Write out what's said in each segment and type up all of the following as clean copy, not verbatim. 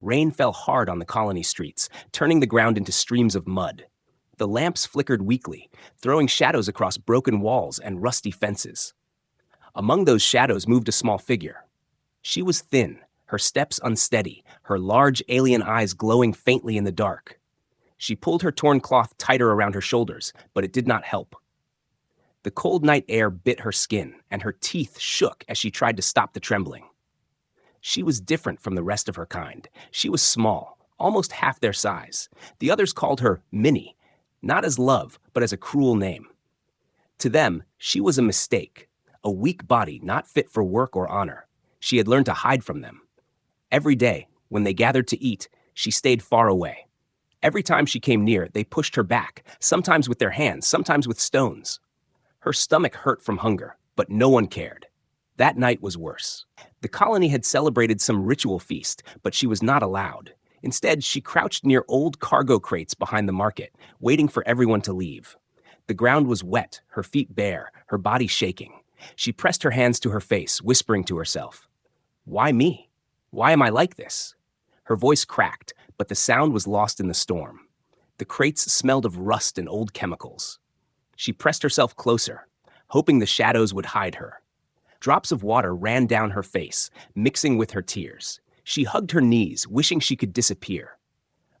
Rain fell hard on the colony streets, turning the ground into streams of mud. The lamps flickered weakly, throwing shadows across broken walls and rusty fences. Among those shadows moved a small figure. She was thin, her steps unsteady, her large alien eyes glowing faintly in the dark. She pulled her torn cloth tighter around her shoulders, but it did not help. The cold night air bit her skin, and her teeth shook as she tried to stop the trembling. She was different from the rest of her kind. She was small, almost half their size. The others called her Minnie, not as love, but as a cruel name. To them, she was a mistake, a weak body not fit for work or honor. She had learned to hide from them. Every day, when they gathered to eat, she stayed far away. Every time she came near, they pushed her back, sometimes with their hands, sometimes with stones. Her stomach hurt from hunger, but no one cared. That night was worse. The colony had celebrated some ritual feast, but she was not allowed. Instead, she crouched near old cargo crates behind the market, waiting for everyone to leave. The ground was wet, her feet bare, her body shaking. She pressed her hands to her face, whispering to herself, "Why me? Why am I like this?" Her voice cracked, but the sound was lost in the storm. The crates smelled of rust and old chemicals. She pressed herself closer, hoping the shadows would hide her. Drops of water ran down her face, mixing with her tears. She hugged her knees, wishing she could disappear.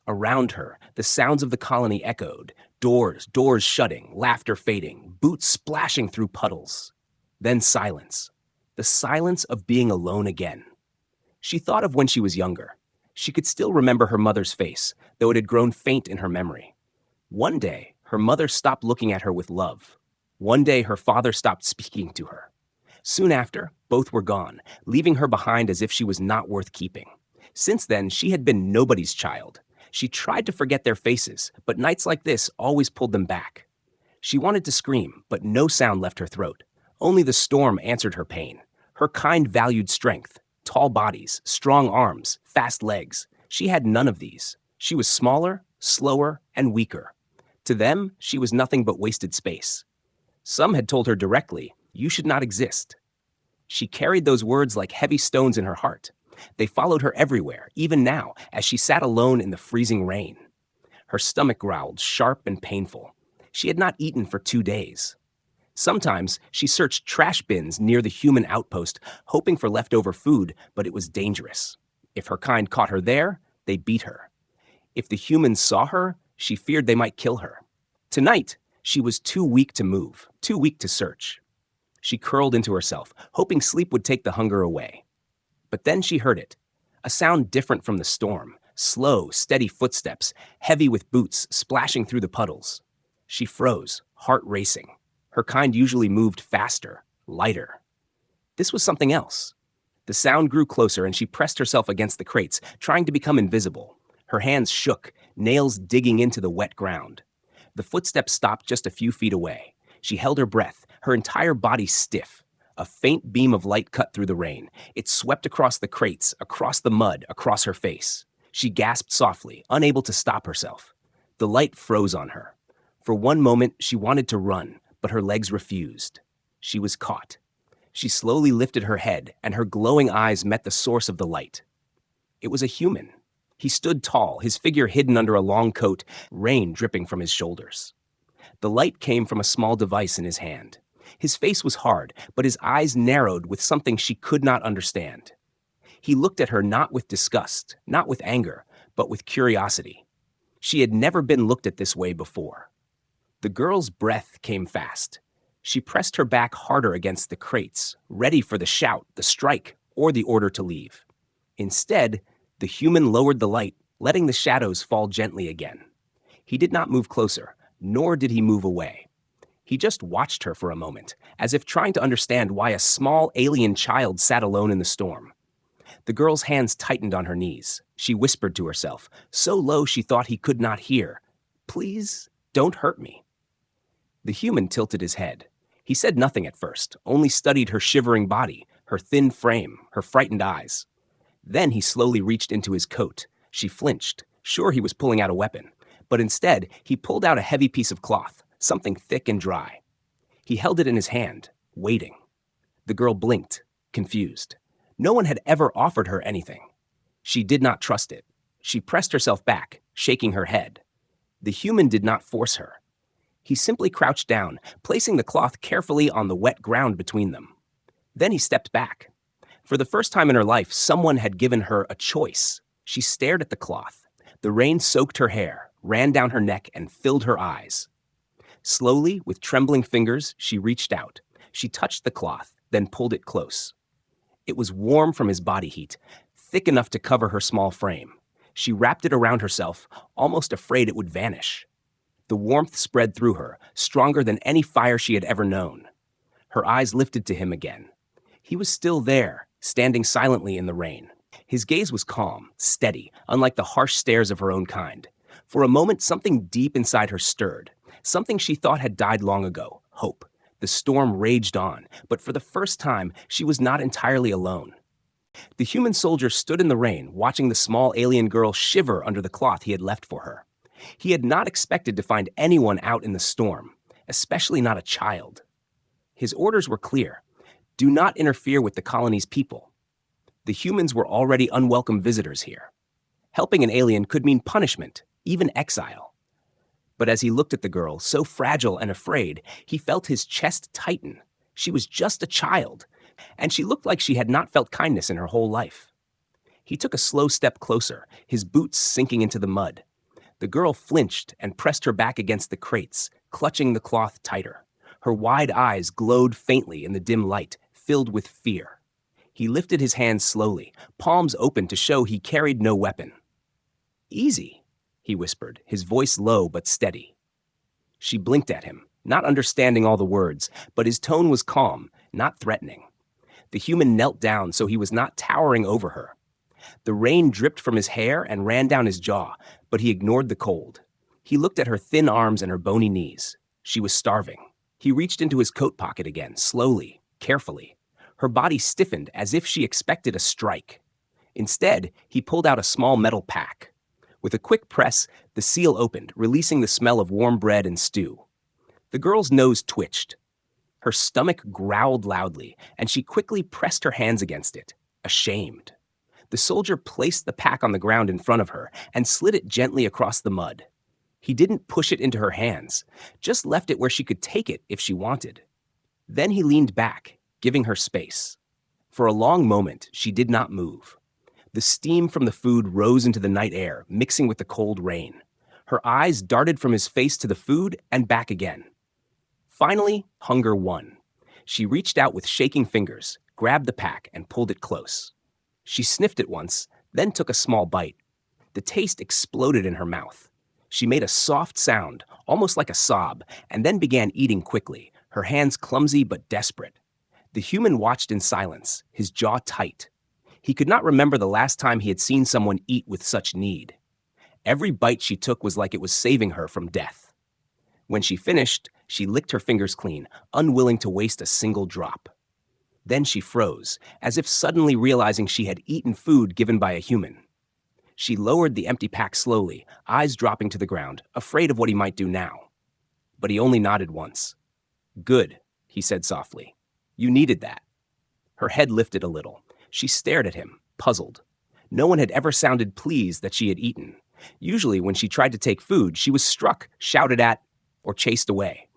Around her, the sounds of the colony echoed, doors shutting, laughter fading, boots splashing through puddles. Then silence, the silence of being alone again. She thought of when she was younger. She could still remember her mother's face, though it had grown faint in her memory. One day, her mother stopped looking at her with love. One day, her father stopped speaking to her. Soon after, both were gone, leaving her behind as if she was not worth keeping. Since then, she had been nobody's child. She tried to forget their faces, but nights like this always pulled them back. She wanted to scream, but no sound left her throat. Only the storm answered her pain. Her kind valued strength, tall bodies, strong arms, fast legs. She had none of these. She was smaller, slower, and weaker. To them, she was nothing but wasted space. Some had told her directly, "You should not exist." She carried those words like heavy stones in her heart. They followed her everywhere, even now, as she sat alone in the freezing rain. Her stomach growled, sharp and painful. She had not eaten for 2 days. Sometimes she searched trash bins near the human outpost, hoping for leftover food, but it was dangerous. If her kind caught her there, they beat her. If the humans saw her, she feared they might kill her. Tonight, she was too weak to move, too weak to search. She curled into herself, hoping sleep would take the hunger away. But then she heard it, a sound different from the storm, slow, steady footsteps, heavy with boots splashing through the puddles. She froze, heart racing. Her kind usually moved faster, lighter. This was something else. The sound grew closer and she pressed herself against the crates, trying to become invisible. Her hands shook, nails digging into the wet ground. The footsteps stopped just a few feet away. She held her breath, her entire body stiff. A faint beam of light cut through the rain. It swept across the crates, across the mud, across her face. She gasped softly, unable to stop herself. The light froze on her. For one moment, she wanted to run, but her legs refused. She was caught. She slowly lifted her head, and her glowing eyes met the source of the light. It was a human. He stood tall, his figure hidden under a long coat, rain dripping from his shoulders. The light came from a small device in his hand. His face was hard, but his eyes narrowed with something she could not understand. He looked at her not with disgust, not with anger, but with curiosity. She had never been looked at this way before. The girl's breath came fast. She pressed her back harder against the crates, ready for the shout, the strike, or the order to leave. Instead, the human lowered the light, letting the shadows fall gently again. He did not move closer, nor did he move away. He just watched her for a moment, as if trying to understand why a small alien child sat alone in the storm. The girl's hands tightened on her knees. She whispered to herself, so low she thought he could not hear, "Please, don't hurt me." The human tilted his head. He said nothing at first, only studied her shivering body, her thin frame, her frightened eyes. Then he slowly reached into his coat. She flinched, sure he was pulling out a weapon. But instead, he pulled out a heavy piece of cloth, something thick and dry. He held it in his hand, waiting. The girl blinked, confused. No one had ever offered her anything. She did not trust it. She pressed herself back, shaking her head. The human did not force her. He simply crouched down, placing the cloth carefully on the wet ground between them. Then he stepped back. For the first time in her life, someone had given her a choice. She stared at the cloth. The rain soaked her hair, ran down her neck, and filled her eyes. Slowly, with trembling fingers, she reached out. She touched the cloth, then pulled it close. It was warm from his body heat, thick enough to cover her small frame. She wrapped it around herself, almost afraid it would vanish. The warmth spread through her, stronger than any fire she had ever known. Her eyes lifted to him again. He was still there, standing silently in the rain. His gaze was calm, steady, unlike the harsh stares of her own kind. For a moment, something deep inside her stirred. Something she thought had died long ago, hope. The storm raged on, but for the first time, she was not entirely alone. The human soldier stood in the rain, watching the small alien girl shiver under the cloth he had left for her. He had not expected to find anyone out in the storm, especially not a child. His orders were clear. Do not interfere with the colony's people. The humans were already unwelcome visitors here. Helping an alien could mean punishment, even exile. But as he looked at the girl, so fragile and afraid, he felt his chest tighten. She was just a child, and she looked like she had not felt kindness in her whole life. He took a slow step closer, his boots sinking into the mud. The girl flinched and pressed her back against the crates, clutching the cloth tighter. Her wide eyes glowed faintly in the dim light, filled with fear. He lifted his hands slowly, palms open to show he carried no weapon. "Easy," he whispered, his voice low but steady. She blinked at him, not understanding all the words, but his tone was calm, not threatening. The human knelt down so he was not towering over her. The rain dripped from his hair and ran down his jaw, but he ignored the cold. He looked at her thin arms and her bony knees. She was starving. He reached into his coat pocket again, slowly, carefully. Her body stiffened as if she expected a strike. Instead, he pulled out a small metal pack. With a quick press, the seal opened, releasing the smell of warm bread and stew. The girl's nose twitched. Her stomach growled loudly, and she quickly pressed her hands against it, ashamed. The soldier placed the pack on the ground in front of her and slid it gently across the mud. He didn't push it into her hands, just left it where she could take it if she wanted. Then he leaned back, giving her space. For a long moment, she did not move. The steam from the food rose into the night air, mixing with the cold rain. Her eyes darted from his face to the food and back again. Finally, hunger won. She reached out with shaking fingers, grabbed the pack, and pulled it close. She sniffed it once, then took a small bite. The taste exploded in her mouth. She made a soft sound, almost like a sob, and then began eating quickly, her hands clumsy but desperate. The human watched in silence, his jaw tight. He could not remember the last time he had seen someone eat with such need. Every bite she took was like it was saving her from death. When she finished, she licked her fingers clean, unwilling to waste a single drop. Then she froze, as if suddenly realizing she had eaten food given by a human. She lowered the empty pack slowly, eyes dropping to the ground, afraid of what he might do now. But he only nodded once. "Good," he said softly. "You needed that." Her head lifted a little. She stared at him, puzzled. No one had ever sounded pleased that she had eaten. Usually, when she tried to take food, she was struck, shouted at, or chased away.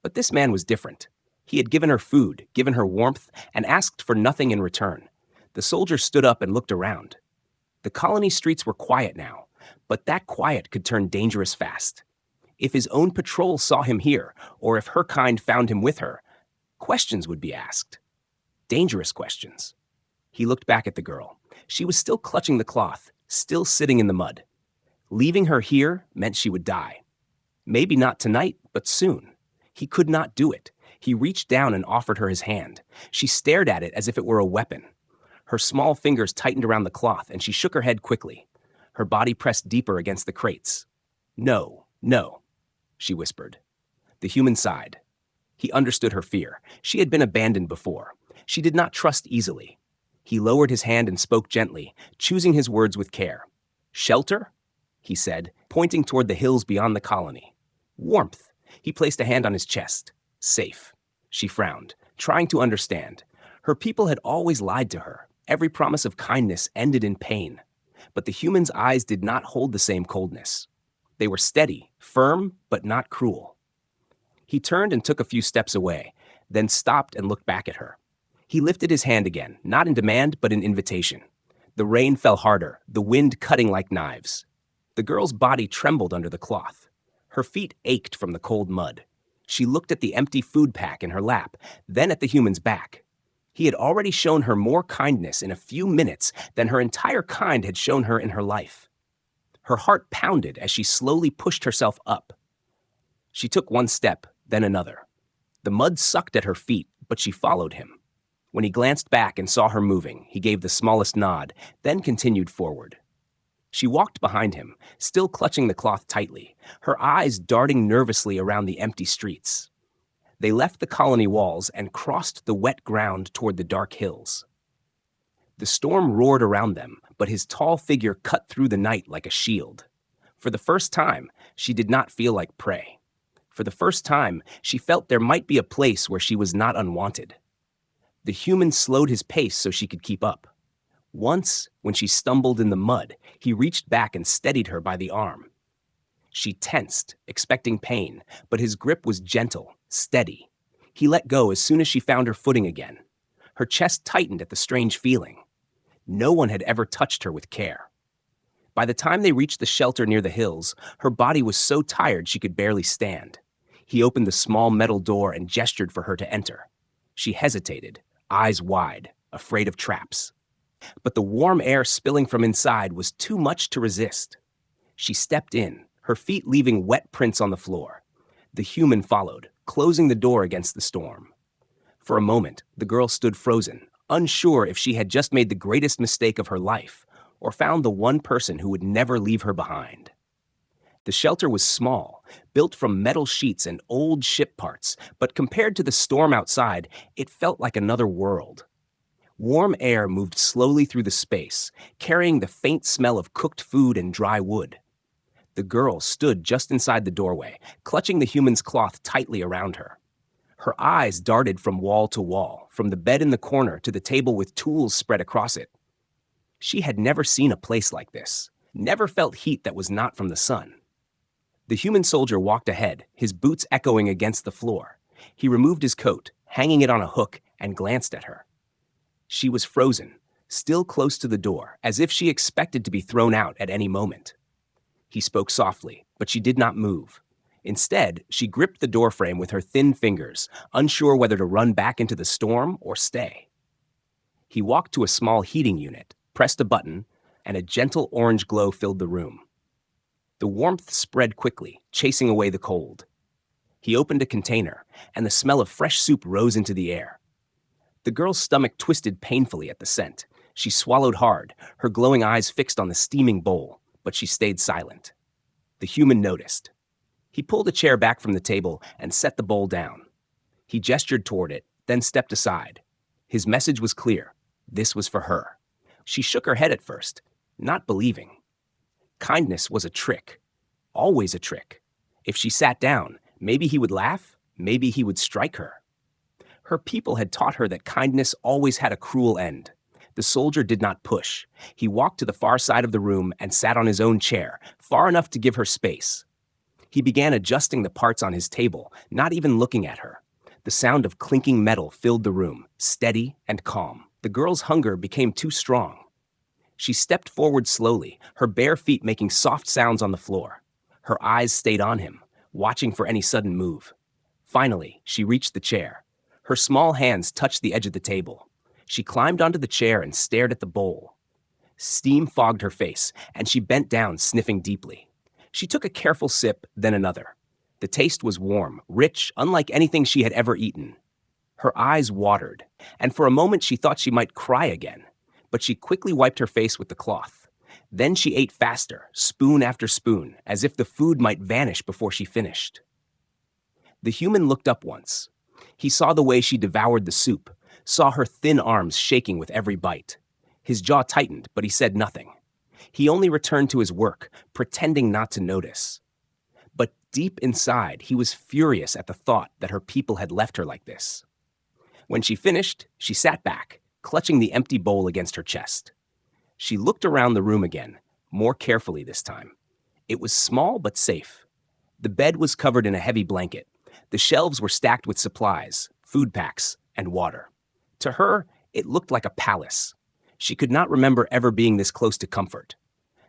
But this man was different. He had given her food, given her warmth, and asked for nothing in return. The soldier stood up and looked around. The colony streets were quiet now, but that quiet could turn dangerous fast. If his own patrol saw him here, or if her kind found him with her, questions would be asked. Dangerous questions. He looked back at the girl. She was still clutching the cloth, still sitting in the mud. Leaving her here meant she would die. Maybe not tonight, but soon. He could not do it. He reached down and offered her his hand. She stared at it as if it were a weapon. Her small fingers tightened around the cloth, and she shook her head quickly. Her body pressed deeper against the crates. "No, no," she whispered. The human sighed. He understood her fear. She had been abandoned before. She did not trust easily. He lowered his hand and spoke gently, choosing his words with care. "Shelter?" he said, pointing toward the hills beyond the colony. "Warmth." He placed a hand on his chest. "Safe." She frowned, trying to understand. Her people had always lied to her. Every promise of kindness ended in pain. But the human's eyes did not hold the same coldness. They were steady, firm, but not cruel. He turned and took a few steps away, then stopped and looked back at her. He lifted his hand again, not in demand, but in invitation. The rain fell harder, the wind cutting like knives. The girl's body trembled under the cloth. Her feet ached from the cold mud. She looked at the empty food pack in her lap, then at the human's back. He had already shown her more kindness in a few minutes than her entire kind had shown her in her life. Her heart pounded as she slowly pushed herself up. She took one step, then another. The mud sucked at her feet, but she followed him. When he glanced back and saw her moving, he gave the smallest nod, then continued forward. She walked behind him, still clutching the cloth tightly, her eyes darting nervously around the empty streets. They left the colony walls and crossed the wet ground toward the dark hills. The storm roared around them, but his tall figure cut through the night like a shield. For the first time, she did not feel like prey. For the first time, she felt there might be a place where she was not unwanted. The human slowed his pace so she could keep up. Once, when she stumbled in the mud, he reached back and steadied her by the arm. She tensed, expecting pain, but his grip was gentle, steady. He let go as soon as she found her footing again. Her chest tightened at the strange feeling. No one had ever touched her with care. By the time they reached the shelter near the hills, her body was so tired she could barely stand. He opened the small metal door and gestured for her to enter. She hesitated, eyes wide, afraid of traps. But the warm air spilling from inside was too much to resist. She stepped in, her feet leaving wet prints on the floor. The human followed, closing the door against the storm. For a moment, the girl stood frozen, unsure if she had just made the greatest mistake of her life, or found the one person who would never leave her behind. The shelter was small, built from metal sheets and old ship parts, but compared to the storm outside, it felt like another world. Warm air moved slowly through the space, carrying the faint smell of cooked food and dry wood. The girl stood just inside the doorway, clutching the human's cloth tightly around her. Her eyes darted from wall to wall, from the bed in the corner to the table with tools spread across it. She had never seen a place like this, never felt heat that was not from the sun. The human soldier walked ahead, his boots echoing against the floor. He removed his coat, hanging it on a hook, and glanced at her. She was frozen, still close to the door, as if she expected to be thrown out at any moment. He spoke softly, but she did not move. Instead, she gripped the doorframe with her thin fingers, unsure whether to run back into the storm or stay. He walked to a small heating unit, pressed a button, and a gentle orange glow filled the room. The warmth spread quickly, chasing away the cold. He opened a container, and the smell of fresh soup rose into the air. The girl's stomach twisted painfully at the scent. She swallowed hard, her glowing eyes fixed on the steaming bowl, but she stayed silent. The human noticed. He pulled a chair back from the table and set the bowl down. He gestured toward it, then stepped aside. His message was clear. This was for her. She shook her head at first, not believing. Kindness was a trick. Always a trick. If she sat down, maybe he would laugh, maybe he would strike her. Her people had taught her that kindness always had a cruel end. The soldier did not push. He walked to the far side of the room and sat on his own chair, far enough to give her space. He began adjusting the parts on his table, not even looking at her. The sound of clinking metal filled the room, steady and calm. The girl's hunger became too strong. She stepped forward slowly, her bare feet making soft sounds on the floor. Her eyes stayed on him, watching for any sudden move. Finally, she reached the chair. Her small hands touched the edge of the table. She climbed onto the chair and stared at the bowl. Steam fogged her face, and she bent down, sniffing deeply. She took a careful sip, then another. The taste was warm, rich, unlike anything she had ever eaten. Her eyes watered, and for a moment she thought she might cry again, but she quickly wiped her face with the cloth. Then she ate faster, spoon after spoon, as if the food might vanish before she finished. The human looked up once. He saw the way she devoured the soup, saw her thin arms shaking with every bite. His jaw tightened, but he said nothing. He only returned to his work, pretending not to notice. But deep inside, he was furious at the thought that her people had left her like this. When she finished, she sat back, clutching the empty bowl against her chest. She looked around the room again, more carefully this time. It was small but safe. The bed was covered in a heavy blanket. The shelves were stacked with supplies, food packs, and water. To her, it looked like a palace. She could not remember ever being this close to comfort.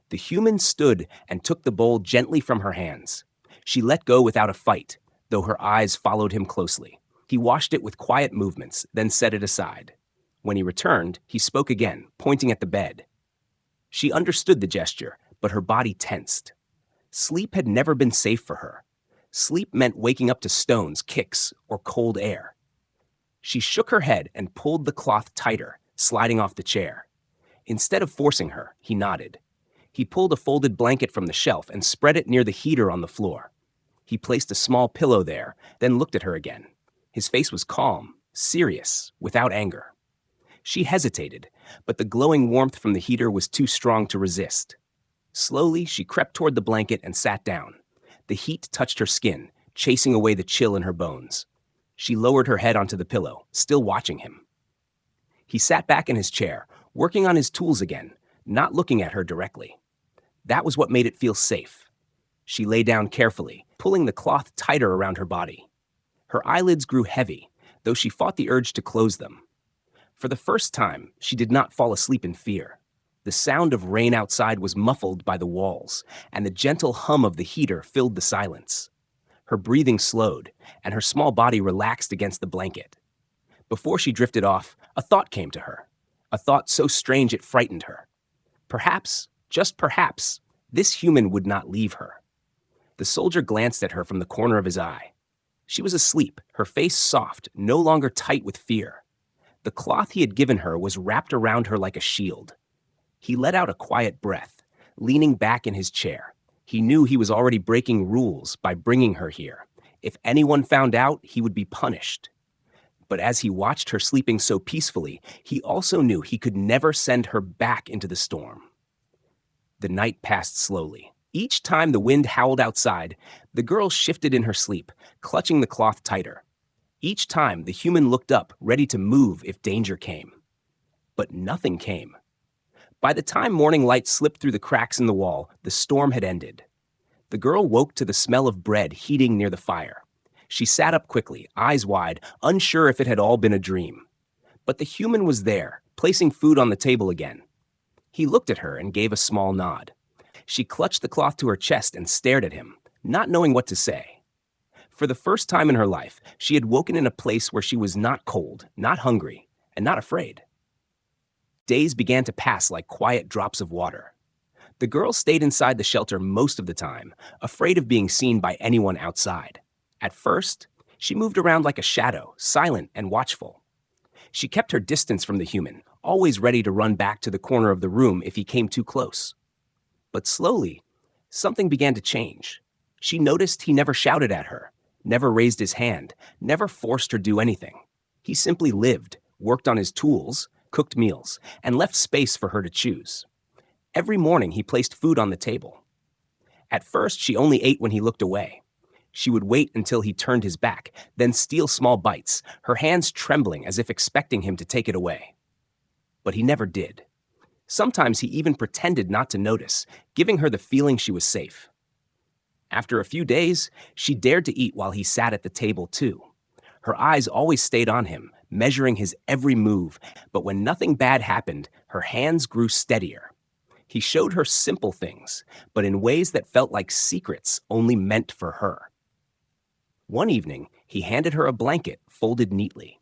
The human stood and took the bowl gently from her hands. She let go without a fight, though her eyes followed him closely. He washed it with quiet movements, then set it aside. When he returned, he spoke again, pointing at the bed. She understood the gesture, but her body tensed. Sleep had never been safe for her. Sleep meant waking up to stones, kicks, or cold air. She shook her head and pulled the cloth tighter, sliding off the chair. Instead of forcing her, he nodded. He pulled a folded blanket from the shelf and spread it near the heater on the floor. He placed a small pillow there, then looked at her again. His face was calm, serious, without anger. She hesitated, but the glowing warmth from the heater was too strong to resist. Slowly, she crept toward the blanket and sat down. The heat touched her skin, chasing away the chill in her bones. She lowered her head onto the pillow, still watching him. He sat back in his chair, working on his tools again, not looking at her directly. That was what made it feel safe. She lay down carefully, pulling the cloth tighter around her body. Her eyelids grew heavy, though she fought the urge to close them. For the first time, she did not fall asleep in fear. The sound of rain outside was muffled by the walls, and the gentle hum of the heater filled the silence. Her breathing slowed, and her small body relaxed against the blanket. Before she drifted off, a thought came to her, a thought so strange it frightened her. Perhaps, just perhaps, this human would not leave her. The soldier glanced at her from the corner of his eye. She was asleep, her face soft, no longer tight with fear. The cloth he had given her was wrapped around her like a shield. He let out a quiet breath, leaning back in his chair. He knew he was already breaking rules by bringing her here. If anyone found out, he would be punished. But as he watched her sleeping so peacefully, he also knew he could never send her back into the storm. The night passed slowly. Each time the wind howled outside, the girl shifted in her sleep, clutching the cloth tighter. Each time, the human looked up, ready to move if danger came. But nothing came. By the time morning light slipped through the cracks in the wall, the storm had ended. The girl woke to the smell of bread heating near the fire. She sat up quickly, eyes wide, unsure if it had all been a dream. But the human was there, placing food on the table again. He looked at her and gave a small nod. She clutched the cloth to her chest and stared at him, not knowing what to say. For the first time in her life, she had woken in a place where she was not cold, not hungry, and not afraid. Days began to pass like quiet drops of water. The girl stayed inside the shelter most of the time, afraid of being seen by anyone outside. At first, she moved around like a shadow, silent and watchful. She kept her distance from the human, always ready to run back to the corner of the room if he came too close. But slowly, something began to change. She noticed he never shouted at her, never raised his hand, never forced her to do anything. He simply lived, worked on his tools, cooked meals, and left space for her to choose. Every morning he placed food on the table. At first, she only ate when he looked away. She would wait until he turned his back, then steal small bites, her hands trembling as if expecting him to take it away. But he never did. Sometimes he even pretended not to notice, giving her the feeling she was safe. After a few days, she dared to eat while he sat at the table too. Her eyes always stayed on him, measuring his every move, but when nothing bad happened, her hands grew steadier. He showed her simple things, but in ways that felt like secrets only meant for her. One evening, he handed her a blanket folded neatly.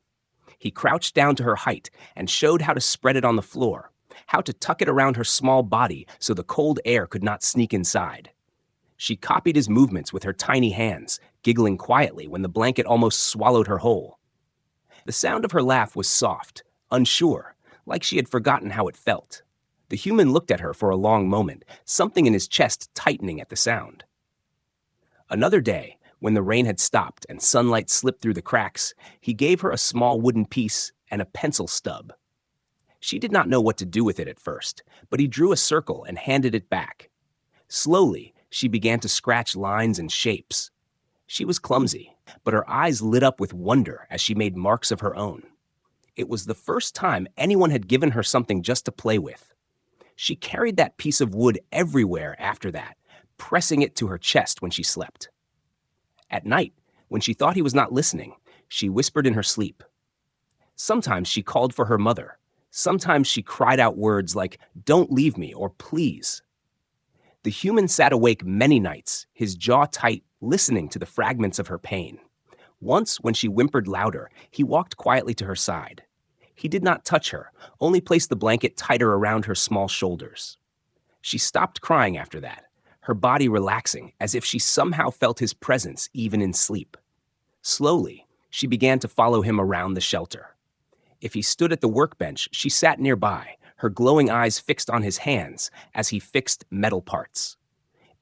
He crouched down to her height and showed how to spread it on the floor, how to tuck it around her small body so the cold air could not sneak inside. She copied his movements with her tiny hands, giggling quietly when the blanket almost swallowed her whole. The sound of her laugh was soft, unsure, like she had forgotten how it felt. The human looked at her for a long moment, something in his chest tightening at the sound. Another day, when the rain had stopped and sunlight slipped through the cracks, he gave her a small wooden piece and a pencil stub. She did not know what to do with it at first, but he drew a circle and handed it back. Slowly, she began to scratch lines and shapes. She was clumsy, but her eyes lit up with wonder as she made marks of her own. It was the first time anyone had given her something just to play with. She carried that piece of wood everywhere after that, pressing it to her chest when she slept. At night, when she thought he was not listening, she whispered in her sleep. Sometimes she called for her mother. Sometimes she cried out words like, "Don't leave me," or "Please." The human sat awake many nights, his jaw tight, listening to the fragments of her pain. Once, when she whimpered louder, he walked quietly to her side. He did not touch her, only placed the blanket tighter around her small shoulders. She stopped crying after that, her body relaxing as if she somehow felt his presence even in sleep. Slowly, she began to follow him around the shelter. If he stood at the workbench, she sat nearby, her glowing eyes fixed on his hands as he fixed metal parts.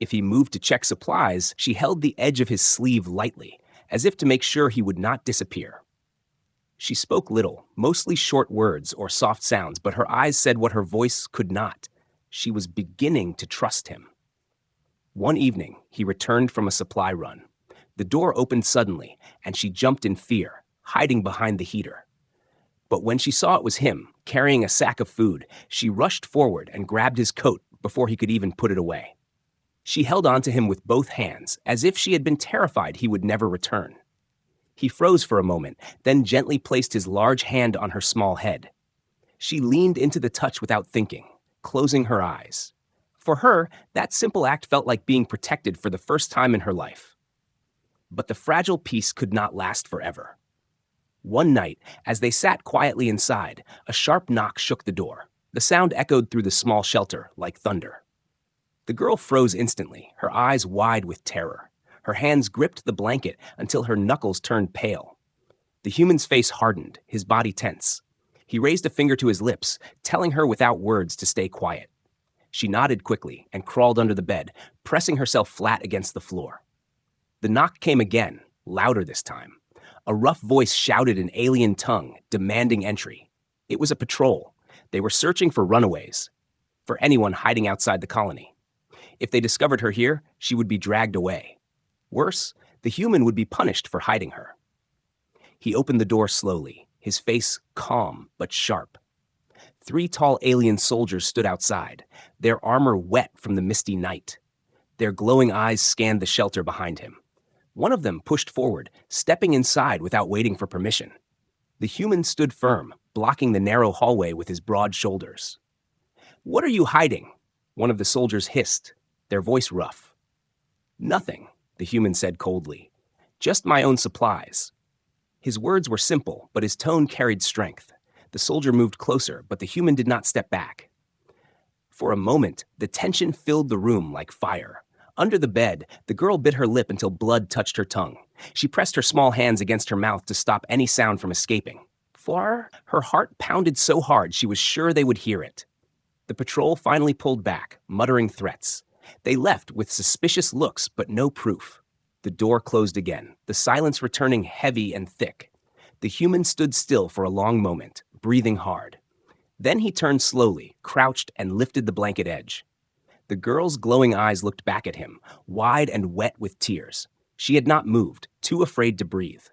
If he moved to check supplies, she held the edge of his sleeve lightly, as if to make sure he would not disappear. She spoke little, mostly short words or soft sounds, but her eyes said what her voice could not. She was beginning to trust him. One evening, he returned from a supply run. The door opened suddenly, and she jumped in fear, hiding behind the heater. But when she saw it was him, carrying a sack of food, she rushed forward and grabbed his coat before he could even put it away. She held on to him with both hands, as if she had been terrified he would never return. He froze for a moment, then gently placed his large hand on her small head. She leaned into the touch without thinking, closing her eyes. For her, that simple act felt like being protected for the first time in her life. But the fragile peace could not last forever. One night, as they sat quietly inside, a sharp knock shook the door. The sound echoed through the small shelter like thunder. The girl froze instantly, her eyes wide with terror. Her hands gripped the blanket until her knuckles turned pale. The human's face hardened, his body tense. He raised a finger to his lips, telling her without words to stay quiet. She nodded quickly and crawled under the bed, pressing herself flat against the floor. The knock came again, louder this time. A rough voice shouted in alien tongue, demanding entry. It was a patrol. They were searching for runaways, for anyone hiding outside the colony. If they discovered her here, she would be dragged away. Worse, the human would be punished for hiding her. He opened the door slowly, his face calm but sharp. 3 tall alien soldiers stood outside, their armor wet from the misty night. Their glowing eyes scanned the shelter behind him. One of them pushed forward, stepping inside without waiting for permission. The human stood firm, blocking the narrow hallway with his broad shoulders. "What are you hiding?" one of the soldiers hissed, their voice rough. "Nothing," the human said coldly. "Just my own supplies." His words were simple, but his tone carried strength. The soldier moved closer, but the human did not step back. For a moment, the tension filled the room like fire. Under the bed, the girl bit her lip until blood touched her tongue. She pressed her small hands against her mouth to stop any sound from escaping. For her heart pounded so hard she was sure they would hear it. The patrol finally pulled back, muttering threats. They left with suspicious looks, but no proof. The door closed again, the silence returning heavy and thick. The human stood still for a long moment, breathing hard. Then he turned slowly, crouched, and lifted the blanket edge. The girl's glowing eyes looked back at him, wide and wet with tears. She had not moved, too afraid to breathe.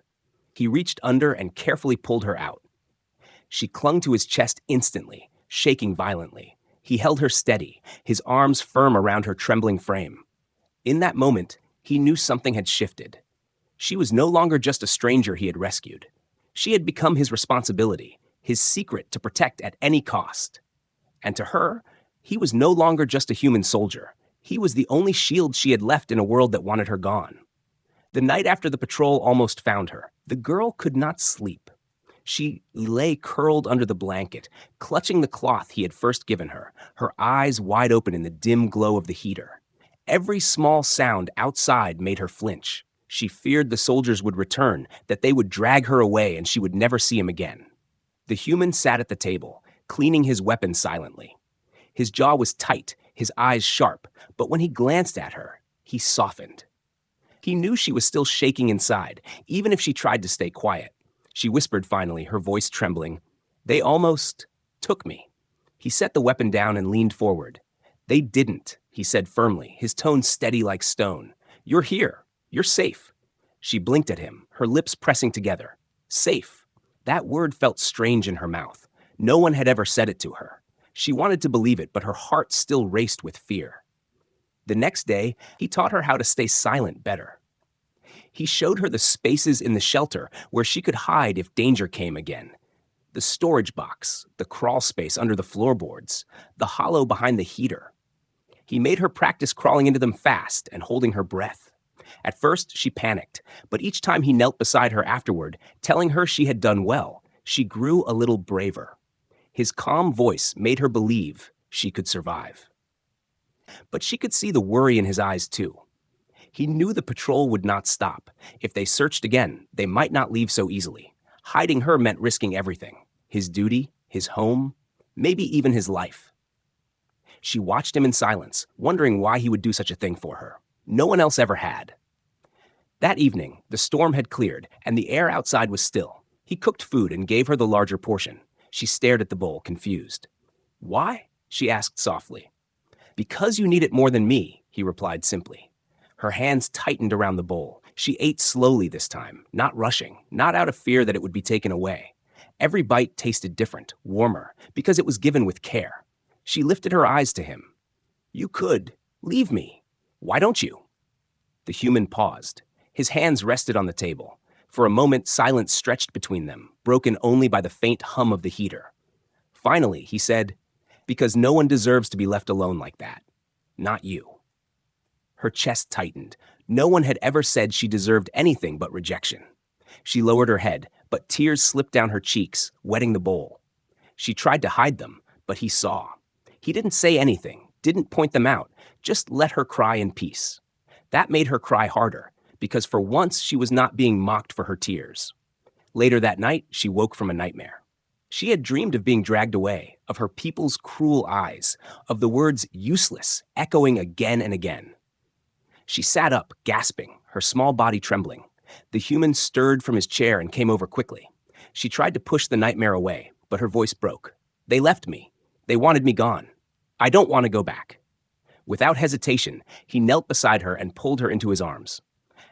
He reached under and carefully pulled her out. She clung to his chest instantly, shaking violently. He held her steady, his arms firm around her trembling frame. In that moment, he knew something had shifted. She was no longer just a stranger he had rescued. She had become his responsibility, his secret to protect at any cost. And to her, he was no longer just a human soldier. He was the only shield she had left in a world that wanted her gone. The night after the patrol almost found her, the girl could not sleep. She lay curled under the blanket, clutching the cloth he had first given her, her eyes wide open in the dim glow of the heater. Every small sound outside made her flinch. She feared the soldiers would return, that they would drag her away and she would never see him again. The human sat at the table, cleaning his weapon silently. His jaw was tight, his eyes sharp, but when he glanced at her, he softened. He knew she was still shaking inside, even if she tried to stay quiet. She whispered finally, her voice trembling, "They almost took me." He set the weapon down and leaned forward. "They didn't," he said firmly, his tone steady like stone. "You're here. You're safe." She blinked at him, her lips pressing together. Safe. That word felt strange in her mouth. No one had ever said it to her. She wanted to believe it, but her heart still raced with fear. The next day, he taught her how to stay silent better. He showed her the spaces in the shelter where she could hide if danger came again. The storage box, the crawl space under the floorboards, the hollow behind the heater. He made her practice crawling into them fast and holding her breath. At first, she panicked, but each time he knelt beside her afterward, telling her she had done well, she grew a little braver. His calm voice made her believe she could survive. But she could see the worry in his eyes, too. He knew the patrol would not stop. If they searched again, they might not leave so easily. Hiding her meant risking everything. His duty, his home, maybe even his life. She watched him in silence, wondering why he would do such a thing for her. No one else ever had. That evening, the storm had cleared, and the air outside was still. He cooked food and gave her the larger portion. She stared at the bowl, confused. "Why?" she asked softly. "Because you need it more than me," he replied simply. Her hands tightened around the bowl. She ate slowly this time, not rushing, not out of fear that it would be taken away. Every bite tasted different, warmer, because it was given with care. She lifted her eyes to him. "You could. Leave me. Why don't you?" The human paused. His hands rested on the table. For a moment, silence stretched between them, broken only by the faint hum of the heater. Finally, he said, "Because no one deserves to be left alone like that. Not you." Her chest tightened. No one had ever said she deserved anything but rejection. She lowered her head, but tears slipped down her cheeks, wetting the bowl. She tried to hide them, but he saw. He didn't say anything, didn't point them out, just let her cry in peace. That made her cry harder, because for once she was not being mocked for her tears. Later that night, she woke from a nightmare. She had dreamed of being dragged away, of her people's cruel eyes, of the words useless echoing again and again. She sat up, gasping, her small body trembling. The human stirred from his chair and came over quickly. She tried to push the nightmare away, but her voice broke. "They left me. They wanted me gone. I don't want to go back." Without hesitation, he knelt beside her and pulled her into his arms.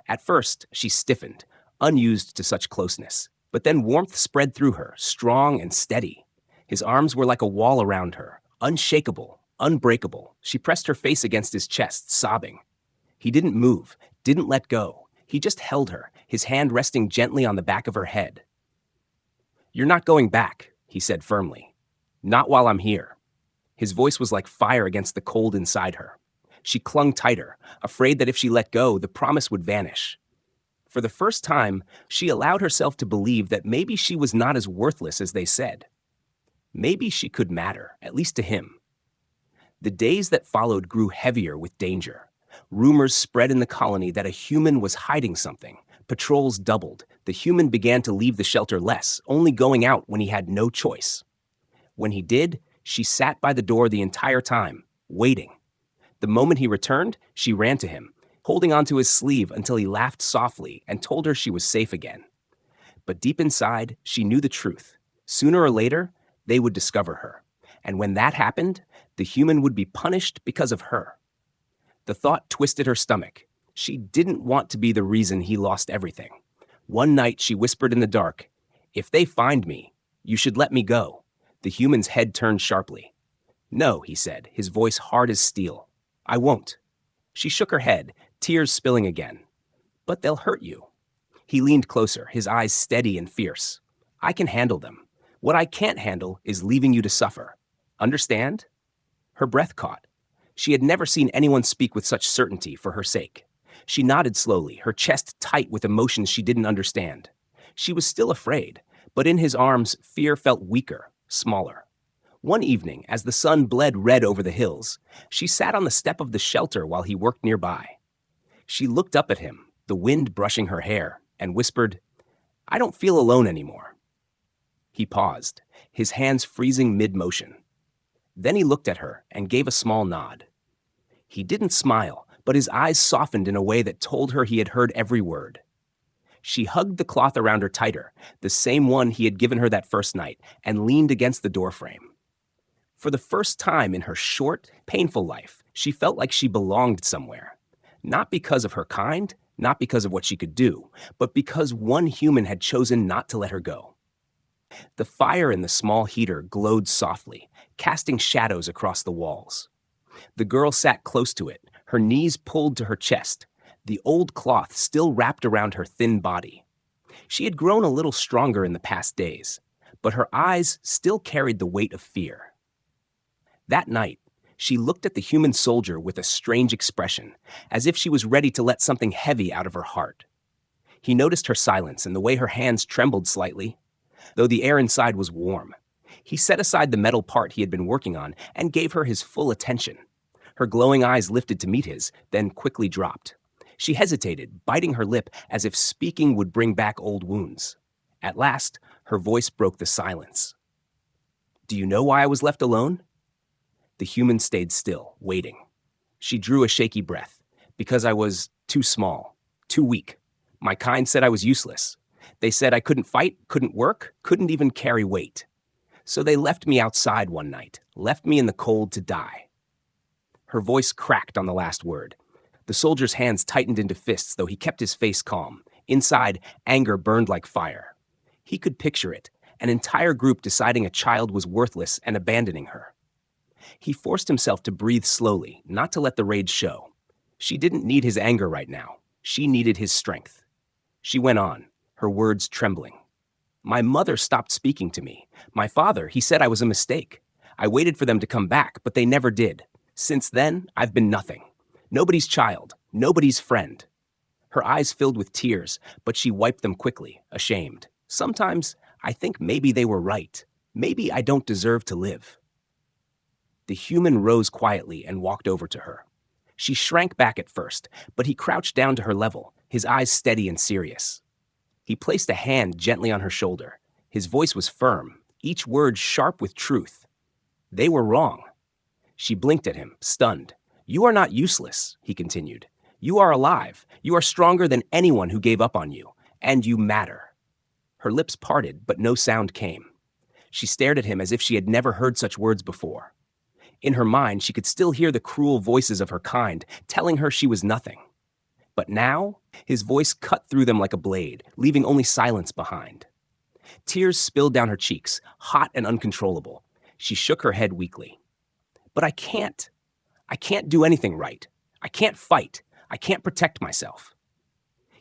At first, she stiffened, unused to such closeness, but then warmth spread through her, strong and steady. His arms were like a wall around her, unshakable, unbreakable. She pressed her face against his chest, sobbing. He didn't move, didn't let go. He just held her, his hand resting gently on the back of her head. "You're not going back," he said firmly. "Not while I'm here." His voice was like fire against the cold inside her. She clung tighter, afraid that if she let go, the promise would vanish. For the first time, she allowed herself to believe that maybe she was not as worthless as they said. Maybe she could matter, at least to him. The days that followed grew heavier with danger. Rumors spread in the colony that a human was hiding something. Patrols doubled. The human began to leave the shelter less, only going out when he had no choice. When he did, she sat by the door the entire time, waiting. The moment he returned, she ran to him, holding onto his sleeve until he laughed softly and told her she was safe again. But deep inside, she knew the truth. Sooner or later, they would discover her. And when that happened, the human would be punished because of her. The thought twisted her stomach. She didn't want to be the reason he lost everything. One night, she whispered in the dark, "If they find me, you should let me go." The human's head turned sharply. "No," he said, his voice hard as steel. "I won't." She shook her head, tears spilling again. "But they'll hurt you." He leaned closer, his eyes steady and fierce. "I can handle them. What I can't handle is leaving you to suffer. Understand?" Her breath caught. She had never seen anyone speak with such certainty for her sake. She nodded slowly, her chest tight with emotions she didn't understand. She was still afraid, but in his arms, fear felt weaker, smaller. One evening, as the sun bled red over the hills, she sat on the step of the shelter while he worked nearby. She looked up at him, the wind brushing her hair, and whispered, "I don't feel alone anymore." He paused, his hands freezing mid-motion. Then he looked at her and gave a small nod. He didn't smile, but his eyes softened in a way that told her he had heard every word. She hugged the cloth around her tighter, the same one he had given her that first night, and leaned against the doorframe. For the first time in her short, painful life, she felt like she belonged somewhere. Not because of her kind, not because of what she could do, but because one human had chosen not to let her go. The fire in the small heater glowed softly, casting shadows across the walls. The girl sat close to it, her knees pulled to her chest, the old cloth still wrapped around her thin body. She had grown a little stronger in the past days, but her eyes still carried the weight of fear. That night, she looked at the human soldier with a strange expression, as if she was ready to let something heavy out of her heart. He noticed her silence and the way her hands trembled slightly, though the air inside was warm. He set aside the metal part he had been working on and gave her his full attention. Her glowing eyes lifted to meet his, then quickly dropped. She hesitated, biting her lip as if speaking would bring back old wounds. At last, her voice broke the silence. "Do you know why I was left alone?" The human stayed still, waiting. She drew a shaky breath. "Because I was too small, too weak. My kind said I was useless. They said I couldn't fight, couldn't work, couldn't even carry weight. So they left me outside one night, left me in the cold to die." Her voice cracked on the last word. The soldier's hands tightened into fists, though he kept his face calm. Inside, anger burned like fire. He could picture it, an entire group deciding a child was worthless and abandoning her. He forced himself to breathe slowly, not to let the rage show. She didn't need his anger right now. She needed his strength. She went on, her words trembling. "My mother stopped speaking to me. My father, he said I was a mistake. I waited for them to come back, but they never did. Since then, I've been nothing. Nobody's child, nobody's friend." Her eyes filled with tears, but she wiped them quickly, ashamed. "Sometimes, I think maybe they were right. Maybe I don't deserve to live." The human rose quietly and walked over to her. She shrank back at first, but he crouched down to her level, his eyes steady and serious. He placed a hand gently on her shoulder. His voice was firm, each word sharp with truth. "They were wrong." She blinked at him, stunned. "You are not useless," he continued. "You are alive. You are stronger than anyone who gave up on you, and you matter." Her lips parted, but no sound came. She stared at him as if she had never heard such words before. In her mind, she could still hear the cruel voices of her kind, telling her she was nothing. But now, his voice cut through them like a blade, leaving only silence behind. Tears spilled down her cheeks, hot and uncontrollable. She shook her head weakly. "But I can't. I can't do anything right. I can't fight. I can't protect myself."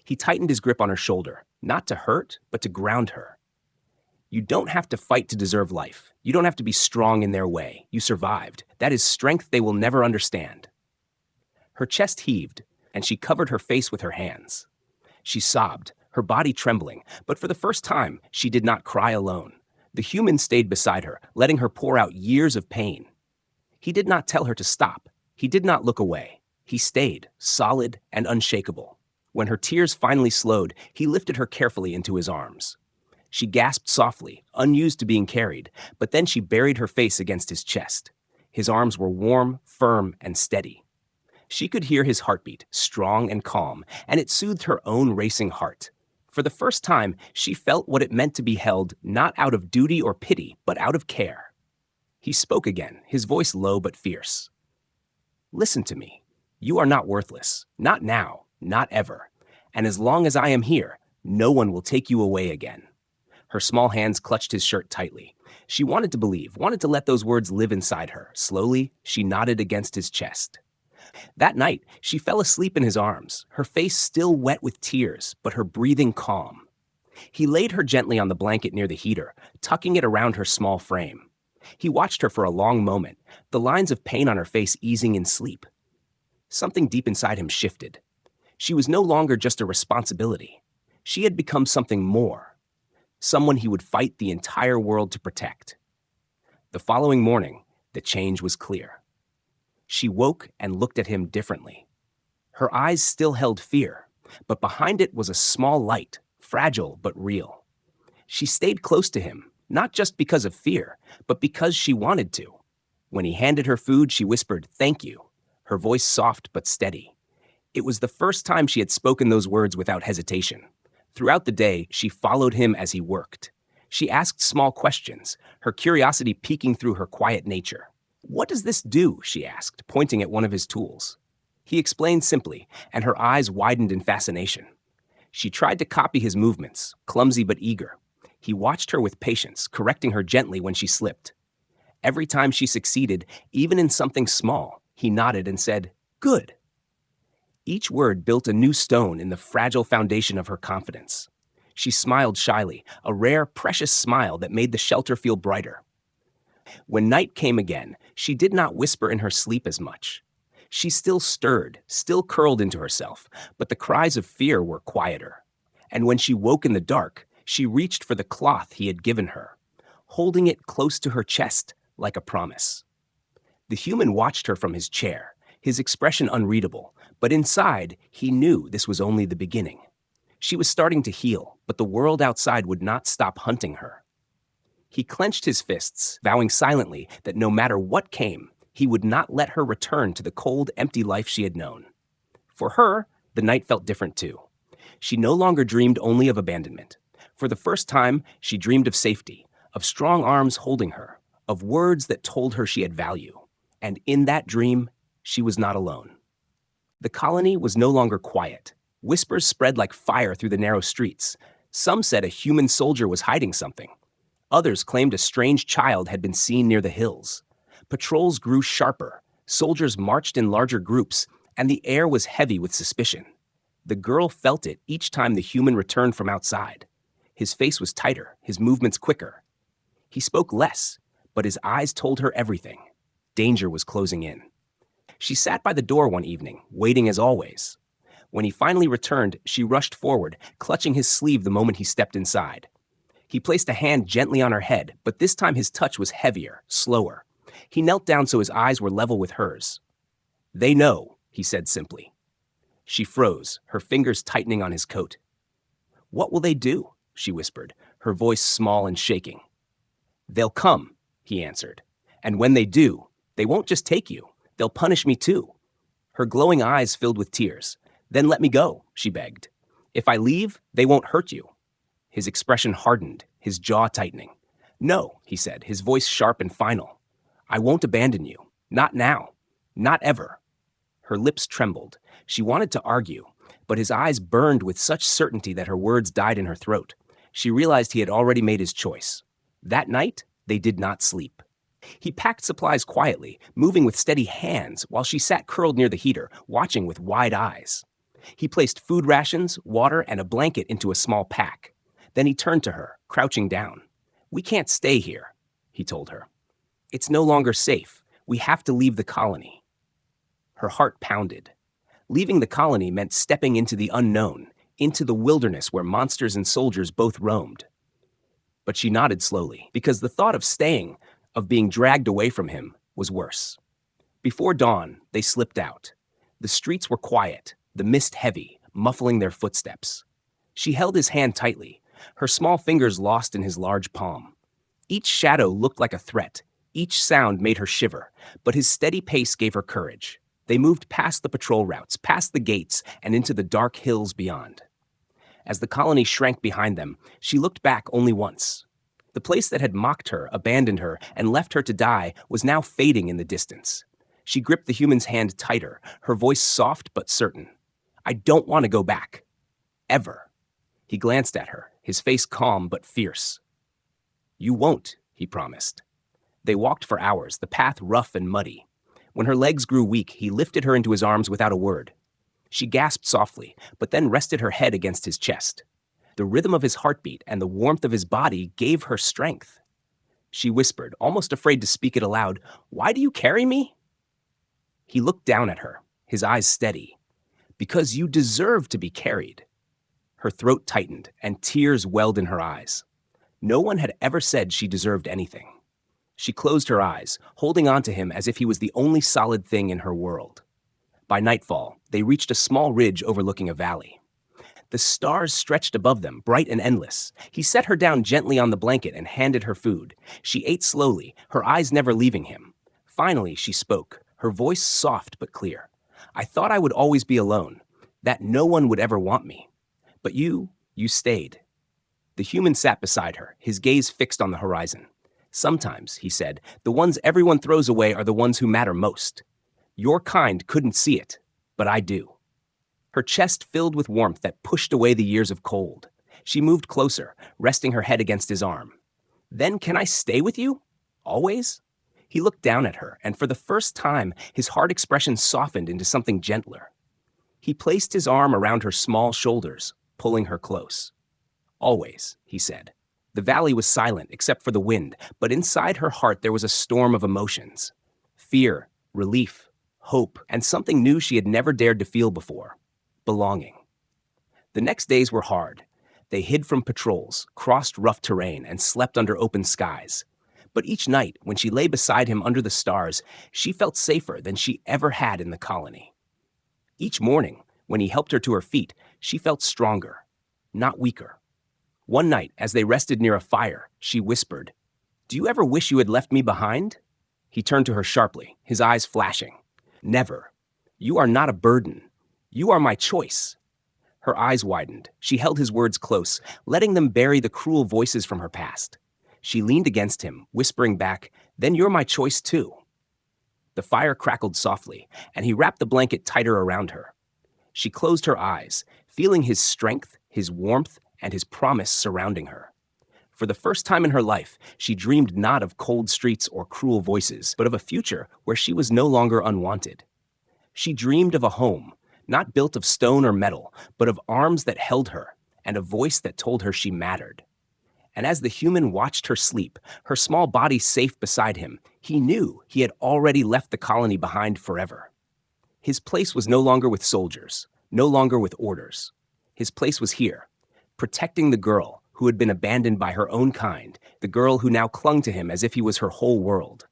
He tightened his grip on her shoulder, not to hurt, but to ground her. "You don't have to fight to deserve life. You don't have to be strong in their way. You survived. That is strength they will never understand." Her chest heaved, and she covered her face with her hands. She sobbed, her body trembling, but for the first time, she did not cry alone. The human stayed beside her, letting her pour out years of pain. He did not tell her to stop. He did not look away. He stayed, solid and unshakable. When her tears finally slowed, he lifted her carefully into his arms. She gasped softly, unused to being carried, but then she buried her face against his chest. His arms were warm, firm, and steady. She could hear his heartbeat, strong and calm, and it soothed her own racing heart. For the first time, she felt what it meant to be held not out of duty or pity, but out of care. He spoke again, his voice low but fierce. "Listen to me. You are not worthless. Not now. Not ever. And as long as I am here, no one will take you away again." Her small hands clutched his shirt tightly. She wanted to believe, wanted to let those words live inside her. Slowly, she nodded against his chest. That night, she fell asleep in his arms, her face still wet with tears, but her breathing calm. He laid her gently on the blanket near the heater, tucking it around her small frame. He watched her for a long moment, the lines of pain on her face easing in sleep. Something deep inside him shifted. She was no longer just a responsibility. She had become something more. Someone he would fight the entire world to protect. The following morning, the change was clear. She woke and looked at him differently. Her eyes still held fear, but behind it was a small light, fragile but real. She stayed close to him, not just because of fear, but because she wanted to. When he handed her food, she whispered, "Thank you," her voice soft but steady. It was the first time she had spoken those words without hesitation. Throughout the day, she followed him as he worked. She asked small questions, her curiosity peeking through her quiet nature. "What does this do?" she asked, pointing at one of his tools. He explained simply, and her eyes widened in fascination. She tried to copy his movements, clumsy but eager. He watched her with patience, correcting her gently when she slipped. Every time she succeeded, even in something small, he nodded and said, "Good." Each word built a new stone in the fragile foundation of her confidence. She smiled shyly, a rare, precious smile that made the shelter feel brighter. When night came again, she did not whisper in her sleep as much. She still stirred, still curled into herself, but the cries of fear were quieter. And when she woke in the dark, she reached for the cloth he had given her, holding it close to her chest like a promise. The human watched her from his chair, his expression unreadable, but inside, he knew this was only the beginning. She was starting to heal, but the world outside would not stop hunting her. He clenched his fists, vowing silently that no matter what came, he would not let her return to the cold, empty life she had known. For her, the night felt different too. She no longer dreamed only of abandonment. For the first time, she dreamed of safety, of strong arms holding her, of words that told her she had value. And in that dream, she was not alone. The colony was no longer quiet. Whispers spread like fire through the narrow streets. Some said a human soldier was hiding something. Others claimed a strange child had been seen near the hills. Patrols grew sharper, soldiers marched in larger groups, and the air was heavy with suspicion. The girl felt it each time the human returned from outside. His face was tighter, his movements quicker. He spoke less, but his eyes told her everything. Danger was closing in. She sat by the door one evening, waiting as always. When he finally returned, she rushed forward, clutching his sleeve the moment he stepped inside. He placed a hand gently on her head, but this time his touch was heavier, slower. He knelt down so his eyes were level with hers. "They know," he said simply. She froze, her fingers tightening on his coat. "What will they do?" she whispered, her voice small and shaking. "They'll come," he answered. "And when they do, they won't just take you. They'll punish me too." Her glowing eyes filled with tears. "Then let me go," she begged. "If I leave, they won't hurt you." His expression hardened, his jaw tightening. "No," he said, his voice sharp and final. "I won't abandon you. Not now. Not ever." Her lips trembled. She wanted to argue, but his eyes burned with such certainty that her words died in her throat. She realized he had already made his choice. That night, they did not sleep. He packed supplies quietly, moving with steady hands, while she sat curled near the heater, watching with wide eyes. He placed food rations, water, and a blanket into a small pack. Then he turned to her, crouching down. "We can't stay here," he told her. "It's no longer safe. We have to leave the colony." Her heart pounded. Leaving the colony meant stepping into the unknown, into the wilderness where monsters and soldiers both roamed. But she nodded slowly, because the thought of staying, of being dragged away from him, was worse. Before dawn, they slipped out. The streets were quiet, the mist heavy, muffling their footsteps. She held his hand tightly, her small fingers lost in his large palm. Each shadow looked like a threat. Each sound made her shiver, but his steady pace gave her courage. They moved past the patrol routes, past the gates, and into the dark hills beyond. As the colony shrank behind them, she looked back only once. The place that had mocked her, abandoned her, and left her to die was now fading in the distance. She gripped the human's hand tighter, her voice soft but certain. "I don't want to go back. Ever." He glanced at her, his face calm but fierce. "You won't," he promised. They walked for hours, the path rough and muddy. When her legs grew weak, he lifted her into his arms without a word. She gasped softly, but then rested her head against his chest. The rhythm of his heartbeat and the warmth of his body gave her strength. She whispered, almost afraid to speak it aloud, "Why do you carry me?" He looked down at her, his eyes steady. "Because you deserve to be carried." Her throat tightened, and tears welled in her eyes. No one had ever said she deserved anything. She closed her eyes, holding on to him as if he was the only solid thing in her world. By nightfall, they reached a small ridge overlooking a valley. The stars stretched above them, bright and endless. He set her down gently on the blanket and handed her food. She ate slowly, her eyes never leaving him. Finally, she spoke, her voice soft but clear. "I thought I would always be alone, that no one would ever want me. But you stayed." The human sat beside her, his gaze fixed on the horizon. "Sometimes," he said, "the ones everyone throws away are the ones who matter most. Your kind couldn't see it, but I do." Her chest filled with warmth that pushed away the years of cold. She moved closer, resting her head against his arm. "Then can I stay with you? Always?" He looked down at her, and for the first time, his hard expression softened into something gentler. He placed his arm around her small shoulders, pulling her close. Always, he said. The valley was silent except for the wind, but inside her heart there was a storm of emotions. Fear, relief, hope, and something new she had never dared to feel before. Belonging. The next days were hard. They hid from patrols, crossed rough terrain, and slept under open skies. But each night, when she lay beside him under the stars, she felt safer than she ever had in the colony. Each morning, when he helped her to her feet, she felt stronger, not weaker. One night, as they rested near a fire, she whispered, "Do you ever wish you had left me behind?" He turned to her sharply, his eyes flashing. "Never. You are not a burden. You are my choice." Her eyes widened. She held his words close, letting them bury the cruel voices from her past. She leaned against him, whispering back, "Then you're my choice too." The fire crackled softly, and he wrapped the blanket tighter around her. She closed her eyes, feeling his strength, his warmth, and his promise surrounding her. For the first time in her life, she dreamed not of cold streets or cruel voices, but of a future where she was no longer unwanted. She dreamed of a home, not built of stone or metal, but of arms that held her, and a voice that told her she mattered. And as the human watched her sleep, her small body safe beside him, he knew he had already left the colony behind forever. His place was no longer with soldiers, no longer with orders. His place was here, protecting the girl who had been abandoned by her own kind, the girl who now clung to him as if he was her whole world.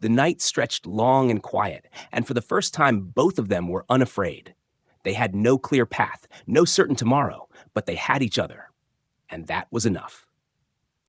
The night stretched long and quiet, and for the first time both of them were unafraid. They had no clear path, no certain tomorrow, but they had each other, and that was enough.